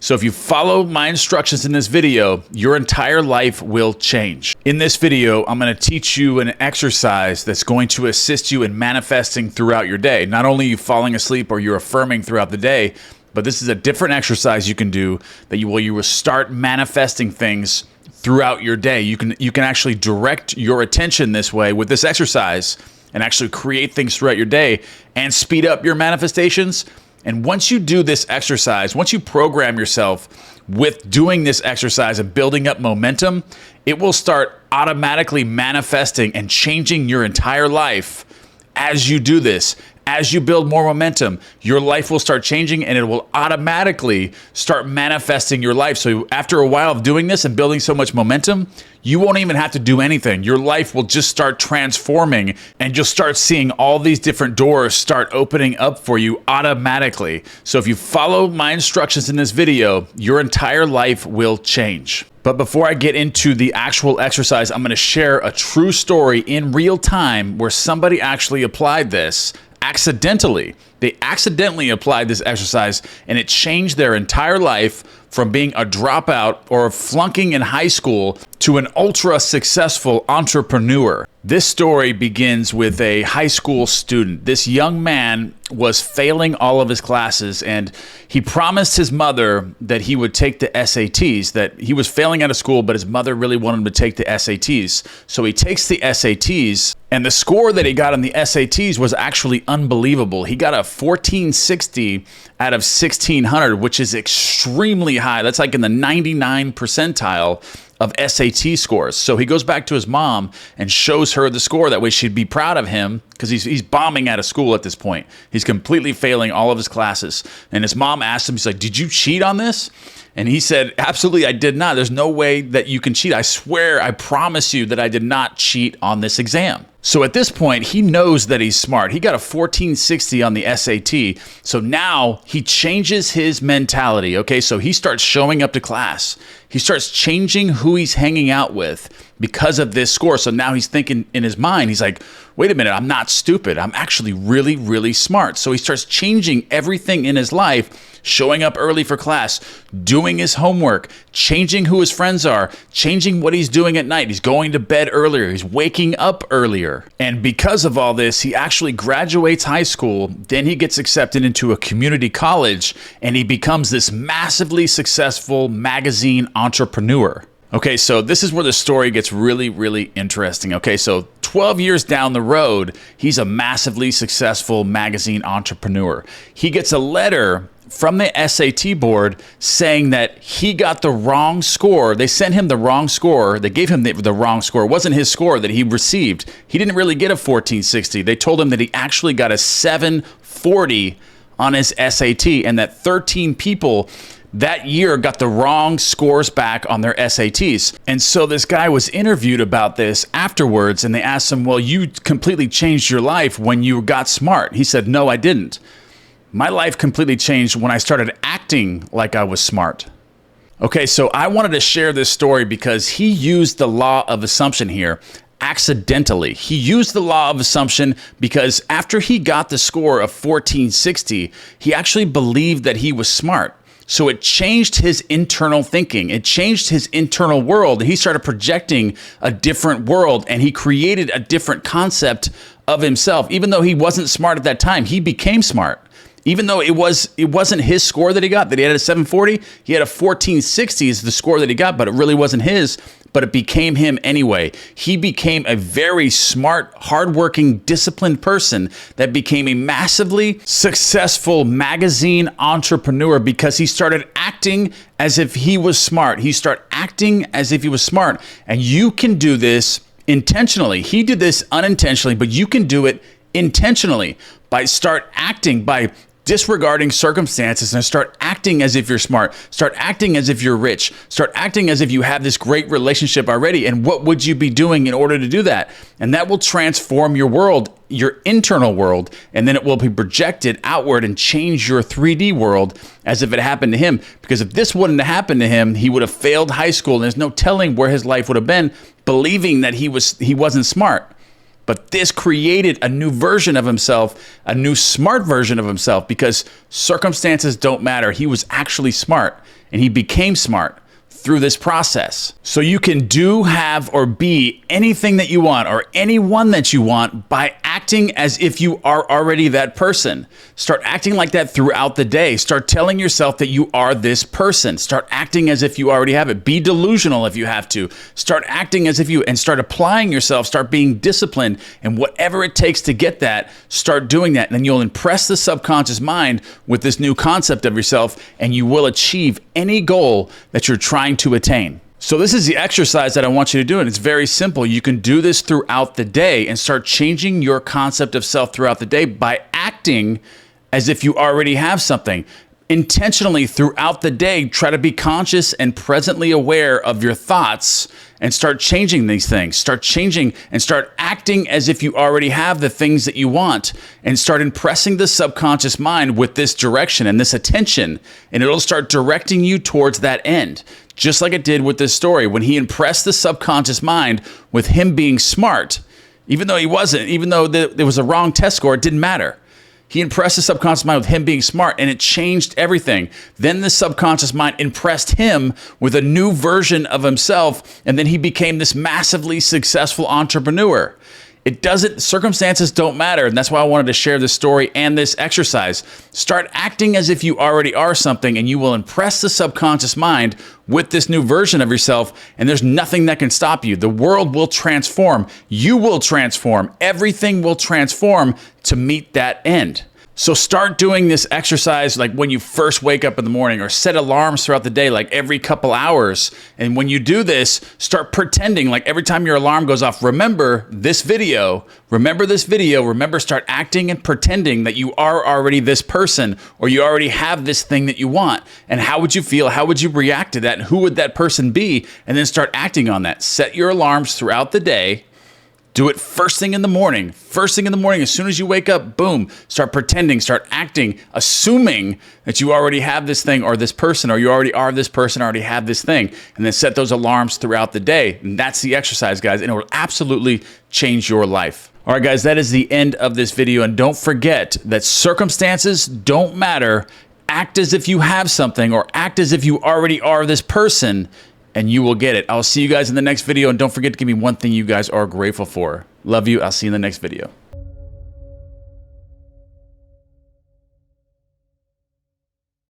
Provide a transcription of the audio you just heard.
So if you follow my instructions in this video, your entire life will change. In this video, I'm going to teach you an exercise that's going to assist you in manifesting throughout your day. Not only you falling asleep or you're affirming throughout the day, but this is a different exercise you can do that you will start manifesting things throughout your day. You can actually direct your attention this way with this exercise and actually create things throughout your day and speed up your manifestations. And once you do this exercise, once you program yourself with doing this exercise and building up momentum, it will start automatically manifesting and changing your entire life as you do this. As you build more momentum, your life will start changing and it will automatically start manifesting your life. So after a while of doing this and building so much momentum, you won't even have to do anything. Your life will just start transforming and you'll start seeing all these different doors start opening up for you automatically. So if you follow my instructions in this video, your entire life will change. But before I get into the actual exercise, I'm going to share a true story in real time where somebody actually applied this accidentally. They accidentally applied this exercise and it changed their entire life from being a dropout or flunking in high school to an ultra successful entrepreneur. This story begins with a high school student. This young man was failing all of his classes and he promised his mother that he would take the SATs, that he was failing out of school, but his mother really wanted him to take the SATs. So he takes the SATs and the score that he got on the SATs was actually unbelievable. He got a 1460 out of 1600, which is extremely high. That's like in the 99 percentile of SAT scores. So he goes back to his mom and shows her the score. That way she'd be proud of him because he's bombing out of school at this point. He's completely failing all of his classes. And his mom asked him, she's like, "Did you cheat on this?" And he said, "Absolutely, I did not. There's no way that you can cheat. I swear, I promise you that I did not cheat on this exam." So at this point, he knows that he's smart. He got a 1460 on the SAT. So now he changes his mentality. Okay, so he starts showing up to class. He starts changing who he's hanging out with because of this score. So now he's thinking in his mind, he's like, wait a minute, I'm not stupid. I'm actually really, really smart. So he starts changing everything in his life, showing up early for class, doing his homework, changing who his friends are, changing what he's doing at night. He's going to bed earlier. He's waking up earlier. And because of all this, he actually graduates high school. Then he gets accepted into a community college and he becomes this massively successful magazine entrepreneur. Okay, so this is where the story gets really, really interesting. Okay, so 12 years down the road, he's a massively successful magazine entrepreneur. He gets a letter from the SAT board saying that he got the wrong score. They sent him the wrong score. They gave him the wrong score. It wasn't his score that he received. He didn't really get a 1460. They told him that he actually got a 740 on his SAT and that 13 people that year got the wrong scores back on their SATs. And so this guy was interviewed about this afterwards and they asked him, well, you completely changed your life when you got smart. He said, no, I didn't. My life completely changed when I started acting like I was smart. Okay, so I wanted to share this story because he used the law of assumption here accidentally. He used the law of assumption because after he got the score of 1460, he actually believed that he was smart. So it changed his internal thinking. It changed his internal world. He started projecting a different world and he created a different concept of himself. Even though he wasn't smart at that time, he became smart. Even though it wasn't his score that he got, that he had a 740, he had a 1460 is the score that he got, but it really wasn't his, but it became him anyway. He became a very smart, hardworking, disciplined person that became a massively successful magazine entrepreneur because he started acting as if he was smart. He started acting as if he was smart. And you can do this intentionally. He did this unintentionally, but you can do it intentionally by disregarding circumstances and start acting as if you're smart. Start acting as if you're rich. Start acting as if you have this great relationship already. And what would you be doing in order to do that? And that will transform your world, your internal world, and then it will be projected outward and change your 3D world as if it happened to him. Because if this wouldn't have happened to him, he would have failed high school and there's no telling where his life would have been, believing that he wasn't smart. But this created a new version of himself, a new smart version of himself, because circumstances don't matter. He was actually smart, and he became smart through this process. So you can do, have, or be anything that you want or anyone that you want by acting as if you are already that person. Start acting like that throughout the day. Start telling yourself that you are this person. Start acting as if you already have it. Be delusional if you have to. Start acting as if you, and start applying yourself. Start being disciplined, and whatever it takes to get that, start doing that. And then you'll impress the subconscious mind with this new concept of yourself, and you will achieve any goal that you're trying to attain. So this is the exercise that I want you to do, and it's very simple. You can do this throughout the day and start changing your concept of self throughout the day by acting as if you already have something. Intentionally throughout the day, try to be conscious and presently aware of your thoughts and start changing these things. Start changing and start acting as if you already have the things that you want, and start impressing the subconscious mind with this direction and this attention, and it'll start directing you towards that end. Just like it did with this story. When he impressed the subconscious mind with him being smart, even though he wasn't, even though there was a wrong test score, it didn't matter. He impressed the subconscious mind with him being smart, and it changed everything. Then the subconscious mind impressed him with a new version of himself, and then he became this massively successful entrepreneur. Circumstances don't matter, and that's why I wanted to share this story and this exercise. Start acting as if you already are something, and you will impress the subconscious mind with this new version of yourself, and there's nothing that can stop you. The world will transform. You will transform. Everything will transform to meet that end. So start doing this exercise like when you first wake up in the morning, or set alarms throughout the day, like every couple hours. And when you do this, start pretending like every time your alarm goes off, remember this video, start acting and pretending that you are already this person, or you already have this thing that you want. And how would you feel? How would you react to that? And who would that person be? And then start acting on that. Set your alarms throughout the day. Do it first thing in the morning. First thing in the morning, as soon as you wake up, boom, start pretending, start acting, assuming that you already have this thing or this person, or you already are this person, already have this thing, and then set those alarms throughout the day. And that's the exercise, guys, and it will absolutely change your life. All right, guys, that is the end of this video, and don't forget that circumstances don't matter. Act as if you have something, or act as if you already are this person, and you will get it. I'll see you guys in the next video, and don't forget to give me one thing you guys are grateful for. Love you. I'll see you in the next video.